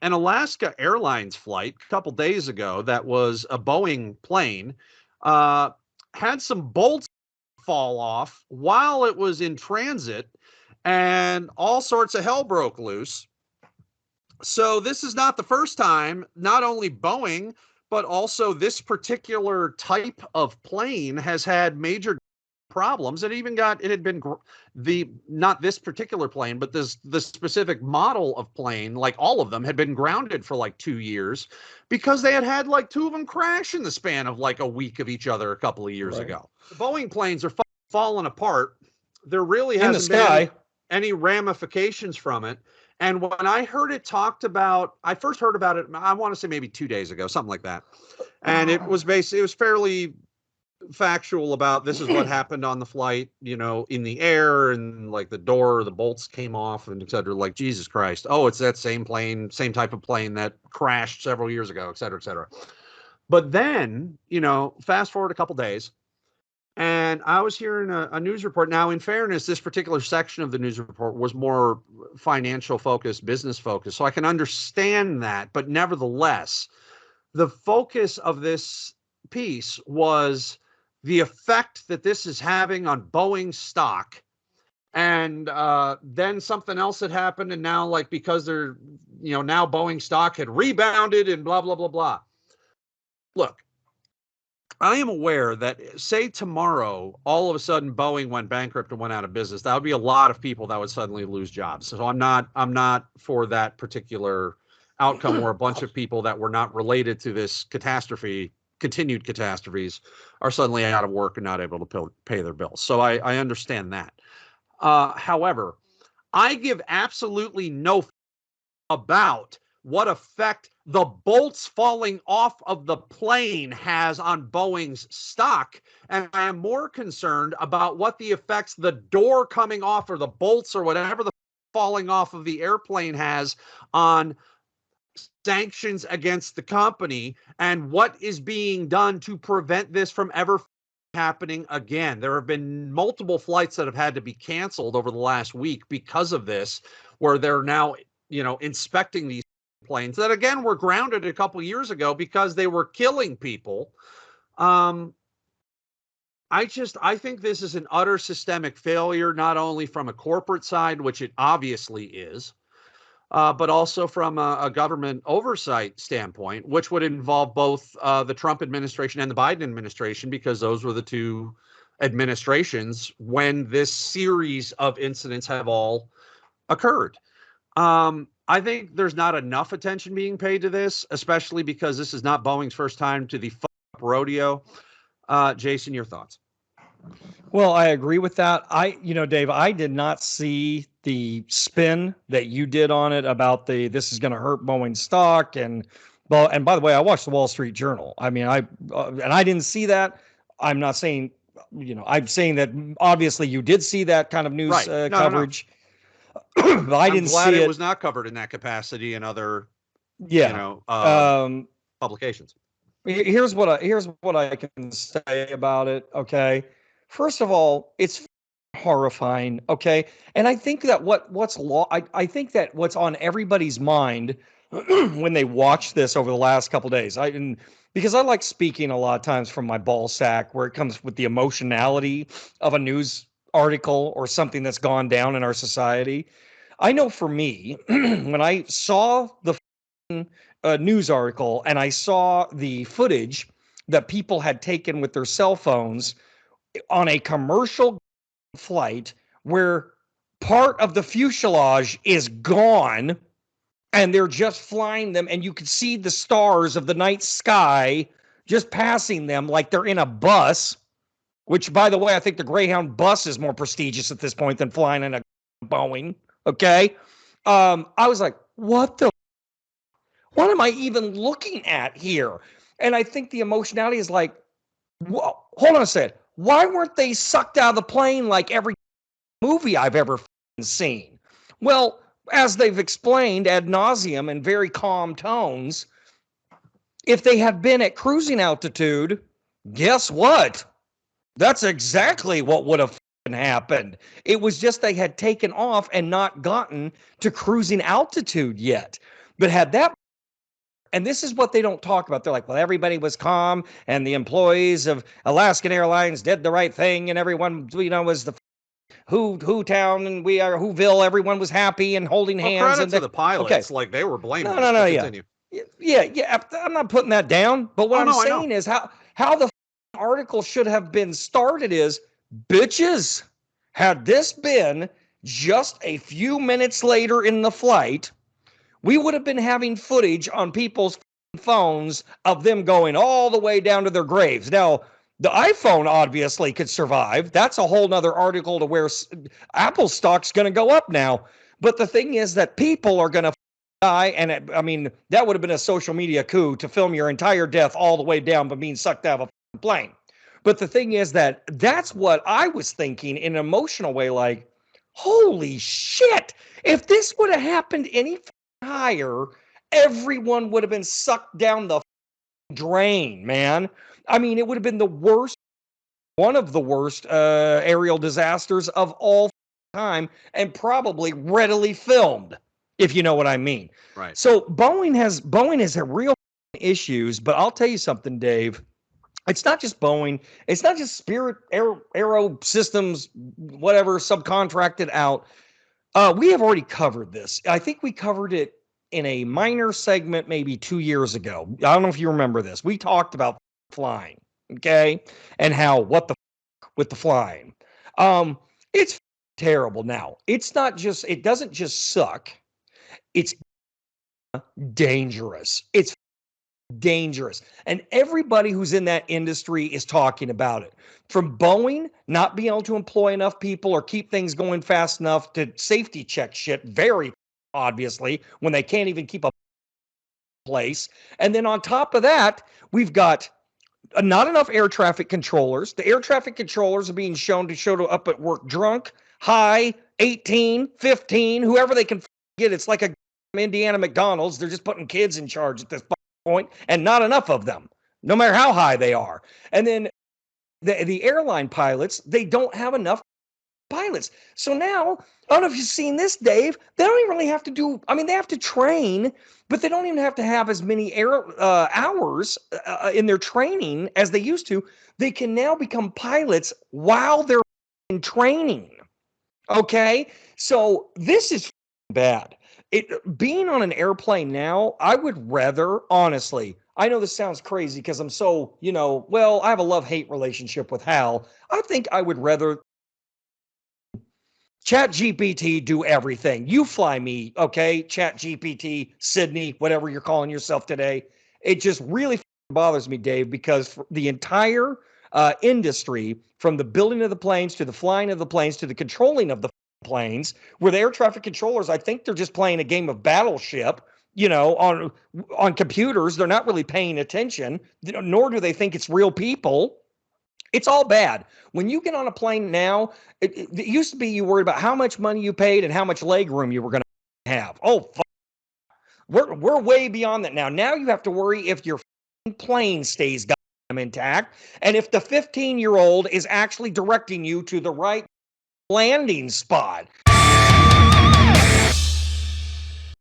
an Alaska Airlines flight a couple days ago that was a Boeing plane, uh, had some bolts fall off while it was in transit, and all sorts of hell broke loose. So this is not the first time, not only Boeing, but also this particular type of plane has had major problems. It had been the, not this particular plane, but the specific model of plane, like all of them had been grounded for like 2 years because they had like two of them crash in the span of like a week of each other a couple of years ago. The Boeing planes are falling apart. There really In the hasn't been sky. any ramifications from it. And when I heard it talked about, I first heard about it, I want to say maybe 2 days ago, something like that. And it was fairly factual about this is what happened on the flight, in the air, and like the bolts came off and et cetera. Like, Jesus Christ. Oh, it's that same plane, same type of plane that crashed several years ago, et cetera, et cetera. But then, fast forward a couple days, and I was hearing a news report. Now, in fairness, this particular section of the news report was more financial focused, business focused. So I can understand that. But nevertheless, the focus of this piece was the effect that this is having on Boeing stock. And then something else had happened. And now, like, because now Boeing stock had rebounded and blah, blah, blah, blah. Look, I am aware that, say tomorrow, all of a sudden Boeing went bankrupt and went out of business. That would be a lot of people that would suddenly lose jobs. So I'm not for that particular outcome where a bunch of people that were not related to this continued catastrophes, are suddenly out of work and not able to pay their bills. So I understand that. However, I give absolutely no about what effect the bolts falling off of the plane has on Boeing's stock. And I am more concerned about what the effects the door coming off, or the bolts, or whatever the falling off of the airplane has on sanctions against the company, and what is being done to prevent this from ever happening again. There have been multiple flights that have had to be canceled over the last week because of this, where they're now, inspecting these planes that again were grounded a couple years ago because they were killing people. I think this is an utter systemic failure, not only from a corporate side, which it obviously is, but also from a government oversight standpoint, which would involve both the Trump administration and the Biden administration, because those were the two administrations when this series of incidents have all occurred. I think there's not enough attention being paid to this, especially because this is not Boeing's first time to the rodeo. Jason, your thoughts? Well, I agree with that. Dave, I did not see the spin that you did on it about this is going to hurt Boeing stock. And by the way, I watched the Wall Street Journal. I mean, and I didn't see that. I'm not saying, I'm saying that obviously you did see that kind of news right. coverage. No. But I didn't see it was not covered in that capacity in other, publications. Here's what I can say about it. Okay, first of all, it's horrifying. Okay, and I think that I think that what's on everybody's mind when they watch this over the last couple of days, because I like speaking a lot of times from my ball sack, where it comes with the emotionality of a news article or something that's gone down in our society. I know for me, when I saw the news article and I saw the footage that people had taken with their cell phones on a commercial flight where part of the fuselage is gone and they're just flying them, and you could see the stars of the night sky just passing them like they're in a bus, which, by the way, I think the Greyhound bus is more prestigious at this point than flying in a Boeing. Okay. I was like, what am I even looking at here? And I think the emotionality is like, whoa, hold on a second. Why weren't they sucked out of the plane like every movie I've ever seen? Well, as they've explained ad nauseum in very calm tones, if they had been at cruising altitude, guess what? That's exactly what would have happened. It was just they had taken off and not gotten to cruising altitude yet. But had that, and this is what they don't talk about. They're like, well, everybody was calm and the employees of Alaskan Airlines did the right thing and everyone, was the who town and we are Whoville. Everyone was happy and holding Well, hands. credit And to the pilots. okay. Like, they were No, blameless, but yeah. continue. Yeah. I'm not putting that down. But what Oh, I'm no, I know. saying is how the article should have been started is, bitches, had this been just a few minutes later in the flight, we would have been having footage on people's phones of them going all the way down to their graves. Now, the iPhone obviously could survive. That's a whole nother article to where Apple stock's going to go up now. But the thing is that people are going to die. And I mean, that would have been a social media coup to film your entire death all the way down, but being sucked out of a plane. But the thing is that that's what I was thinking in an emotional way, like, holy shit, if this would have happened any higher, everyone would have been sucked down the drain, man. I mean, it would have been the worst, one of the worst aerial disasters of all time, and probably readily filmed, if you know what I mean. Right. So Boeing has a real issues, but I'll tell you something, Dave. It's not just Boeing. It's not just Spirit Aero Systems, whatever, subcontracted out. We have already covered this. I think we covered it in a minor segment maybe 2 years ago. I don't know if you remember this. We talked about flying, okay, and how what the with the flying. It's terrible now. It's not just. It doesn't just suck. It's dangerous. It's dangerous. And everybody who's in that industry is talking about it. From Boeing not being able to employ enough people or keep things going fast enough to safety check shit, very obviously, when they can't even keep a place. And then on top of that, we've got not enough air traffic controllers. The air traffic controllers are being shown to show up at work drunk, high, 18, 15, whoever they can get. It's like a Indiana McDonald's. They're just putting kids in charge at this point, and not enough of them, no matter how high they are. And then the airline pilots, they don't have enough pilots. So now, I don't know if you've seen this, Dave. They don't even really have to do. I mean, they have to train, but they don't even have to have as many hours in their training as they used to. They can now become pilots while they're in training. Okay, so this is bad. Being on an airplane now, I would rather, honestly, I know this sounds crazy because I'm so, well, I have a love-hate relationship with Hal. I think I would rather Chat GPT do everything. You fly me, okay? Chat GPT, Sydney, whatever you're calling yourself today. It just really bothers me, Dave, because for the entire industry, from the building of the planes to the flying of the planes to the controlling of the planes, where the air traffic controllers, I think they're just playing a game of Battleship. On computers, they're not really paying attention, nor do they think it's real people. It's all bad. When you get on a plane now, it used to be you worried about how much money you paid and how much leg room you were going to have. Oh, we're way beyond that now. Now you have to worry if your plane stays intact and if the 15-year-old is actually directing you to the right landing spot.